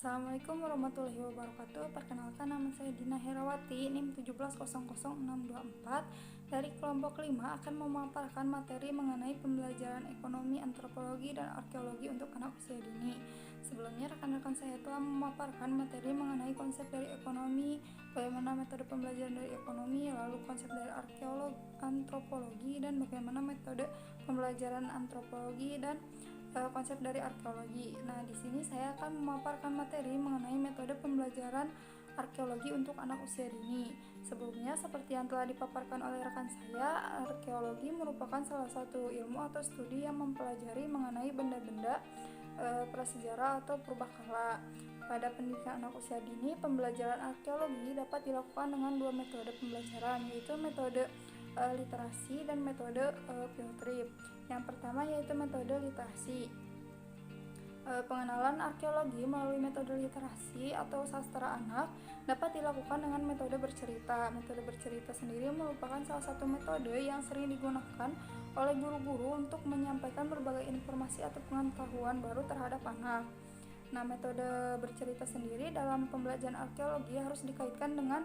Assalamualaikum warahmatullahi wabarakatuh. Perkenalkan, nama saya Dina Herawati, NIM 1700624 dari kelompok 5 akan memaparkan materi mengenai pembelajaran ekonomi, antropologi, dan arkeologi untuk anak usia dini. Sebelumnya, rekan-rekan saya telah memaparkan materi mengenai konsep dari ekonomi, bagaimana metode pembelajaran dari ekonomi, lalu konsep dari antropologi, dan bagaimana metode pembelajaran antropologi dan konsep dari arkeologi. Nah, di sini saya akan memaparkan materi mengenai metode pembelajaran arkeologi untuk anak usia dini. Sebelumnya, seperti yang telah dipaparkan oleh rekan saya, arkeologi merupakan salah satu ilmu atau studi yang mempelajari mengenai benda-benda prasejarah atau purbakala. Pada pendidikan anak usia dini, pembelajaran arkeologi dapat dilakukan dengan dua metode pembelajaran, yaitu metode literasi dan metode field trip. Yang pertama yaitu metode literasi. Pengenalan arkeologi melalui metode literasi atau sastra anak dapat dilakukan dengan metode bercerita. Metode bercerita sendiri merupakan salah satu metode yang sering digunakan oleh guru-guru untuk menyampaikan berbagai informasi atau pengetahuan baru terhadap anak. Nah, metode bercerita sendiri dalam pembelajaran arkeologi harus dikaitkan dengan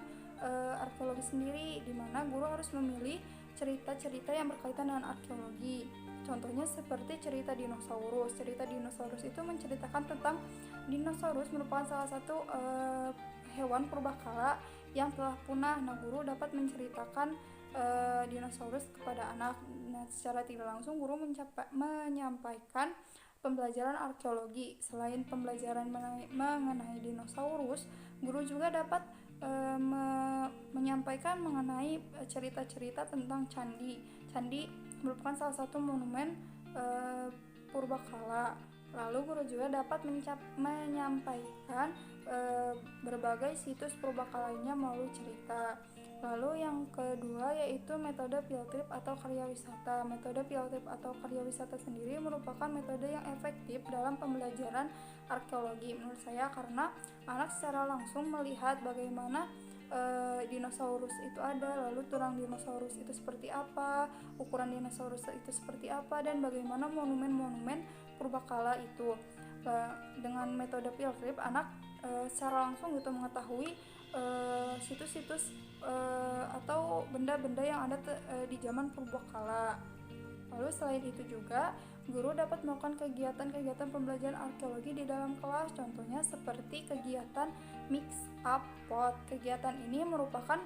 arkeologi sendiri, di mana guru harus memilih cerita-cerita yang berkaitan dengan arkeologi. Contohnya seperti cerita dinosaurus. Cerita dinosaurus itu menceritakan tentang dinosaurus merupakan salah satu hewan purbakala yang telah punah. Nah, guru dapat menceritakan dinosaurus kepada anak. Nah, secara tidak langsung guru menyampaikan pembelajaran arkeologi. Selain pembelajaran mengenai dinosaurus, guru juga dapat menyampaikan mengenai cerita-cerita tentang candi. Candi merupakan salah satu monumen purbakala. Lalu guru juga dapat menyampaikan berbagai situs purbakala lainnya melalui cerita. Lalu yang kedua yaitu metode field trip atau karya wisata. Metode field trip atau karya wisata sendiri merupakan metode yang efektif dalam pembelajaran arkeologi menurut saya, karena anak secara langsung melihat bagaimana dinosaurus itu ada, lalu tulang dinosaurus itu seperti apa, ukuran dinosaurus itu seperti apa, dan bagaimana monumen-monumen purbakala itu. Dengan metode field trip, anak secara langsung gitu mengetahui situs-situs atau benda-benda yang ada di zaman purbakala. Lalu selain itu juga guru dapat melakukan kegiatan-kegiatan pembelajaran arkeologi di dalam kelas, contohnya seperti kegiatan mix up pot. Kegiatan ini merupakan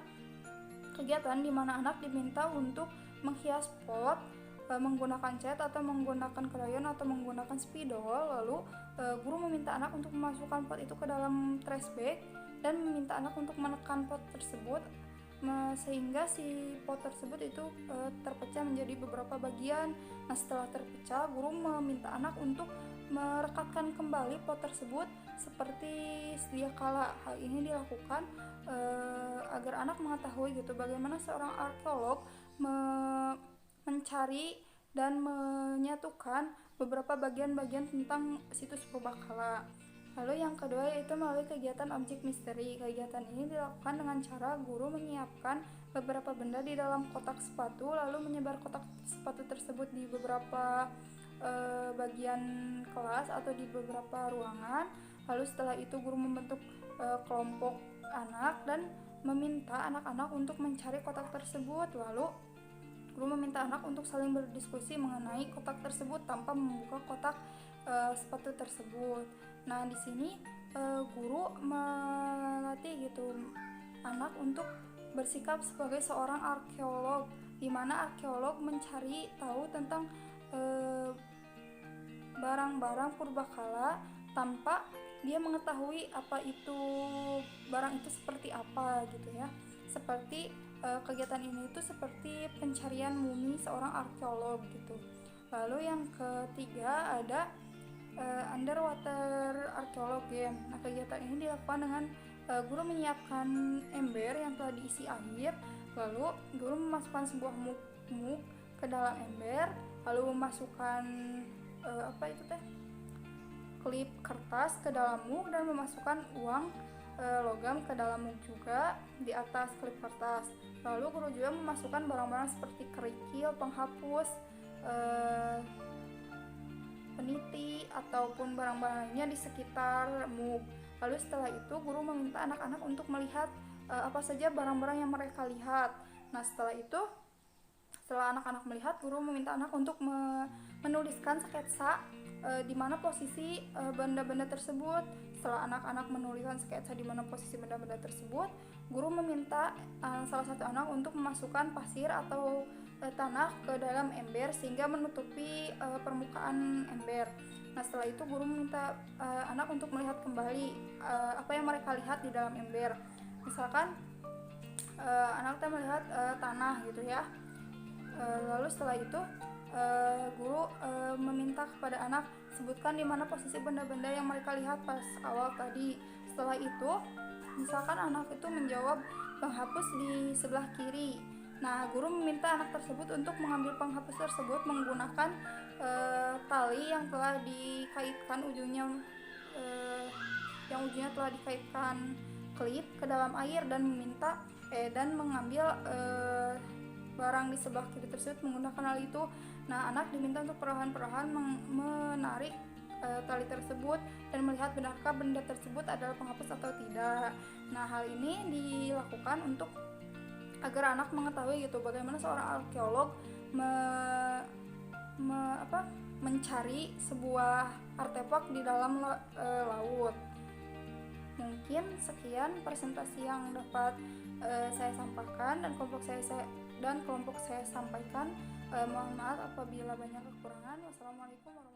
kegiatan di mana anak diminta untuk menghias pot menggunakan cat atau menggunakan krayon atau menggunakan spidol. Lalu guru meminta anak untuk memasukkan pot itu ke dalam trash bag dan meminta anak untuk menekan pot tersebut sehingga si pot tersebut itu terpecah menjadi beberapa bagian. Nah, setelah terpecah, guru meminta anak untuk merekatkan kembali pot tersebut seperti sedia kala. Hal ini dilakukan agar anak mengetahui gitu bagaimana seorang arkeolog mencari dan menyatukan beberapa bagian-bagian tentang situs purbakala. Lalu yang kedua yaitu melalui kegiatan objek misteri. Kegiatan ini dilakukan dengan cara guru menyiapkan beberapa benda di dalam kotak sepatu, lalu menyebar kotak sepatu tersebut di beberapa bagian kelas atau di beberapa ruangan. Lalu setelah itu guru membentuk kelompok anak dan meminta anak-anak untuk mencari kotak tersebut. Lalu guru meminta anak untuk saling berdiskusi mengenai kotak tersebut tanpa membuka kotak sepatu tersebut. Nah, di sini guru melatih gitu anak untuk bersikap sebagai seorang arkeolog, di mana arkeolog mencari tahu tentang barang-barang purbakala tanpa dia mengetahui apa itu barang itu seperti apa gitu ya. Seperti kegiatan ini itu seperti pencarian mumi seorang arkeolog gitu. Lalu yang ketiga ada underwater arkeolog game. Nah, kegiatan ini dilakukan dengan guru menyiapkan ember yang telah diisi air, lalu guru memasukkan sebuah muk ke dalam ember, lalu memasukkan klip kertas ke dalam muk dan memasukkan uang logam ke dalam muk juga di atas klip kertas. Lalu guru juga memasukkan barang-barang seperti kerikil, penghapus, peniti ataupun barang-barang lainnya di sekitar mug. Lalu setelah itu guru meminta anak-anak untuk melihat apa saja barang-barang yang mereka lihat. Nah, setelah anak-anak melihat, guru meminta anak untuk menuliskan sketsa di mana posisi benda-benda tersebut. Setelah anak-anak menuliskan sketsa di mana posisi benda-benda tersebut, guru meminta salah satu anak untuk memasukkan pasir atau tanah ke dalam ember sehingga menutupi permukaan ember. Nah, setelah itu guru meminta anak untuk melihat kembali apa yang mereka lihat di dalam ember. Misalkan anak melihat tanah gitu ya. Lalu setelah itu guru meminta kepada anak sebutkan di mana posisi benda-benda yang mereka lihat pas awal tadi. Setelah itu, misalkan anak itu menjawab penghapus di sebelah kiri. Nah, guru meminta anak tersebut untuk mengambil penghapus tersebut menggunakan tali yang telah dikaitkan ujungnya telah dikaitkan klip ke dalam air dan mengambil barang di sebelah kiri tersebut menggunakan hal itu. Nah, anak diminta untuk perlahan-lahan menarik tali tersebut dan melihat benarkah benda tersebut adalah penghapus atau tidak. Nah, hal ini dilakukan untuk agar anak mengetahui gitu bagaimana seorang arkeolog mencari sebuah artefak di dalam laut. Mungkin sekian presentasi yang dapat saya sampaikan dan kelompok saya sampaikan. Mohon maaf apabila banyak kekurangan. Wassalamualaikum warahmatullahi wabarakatuh.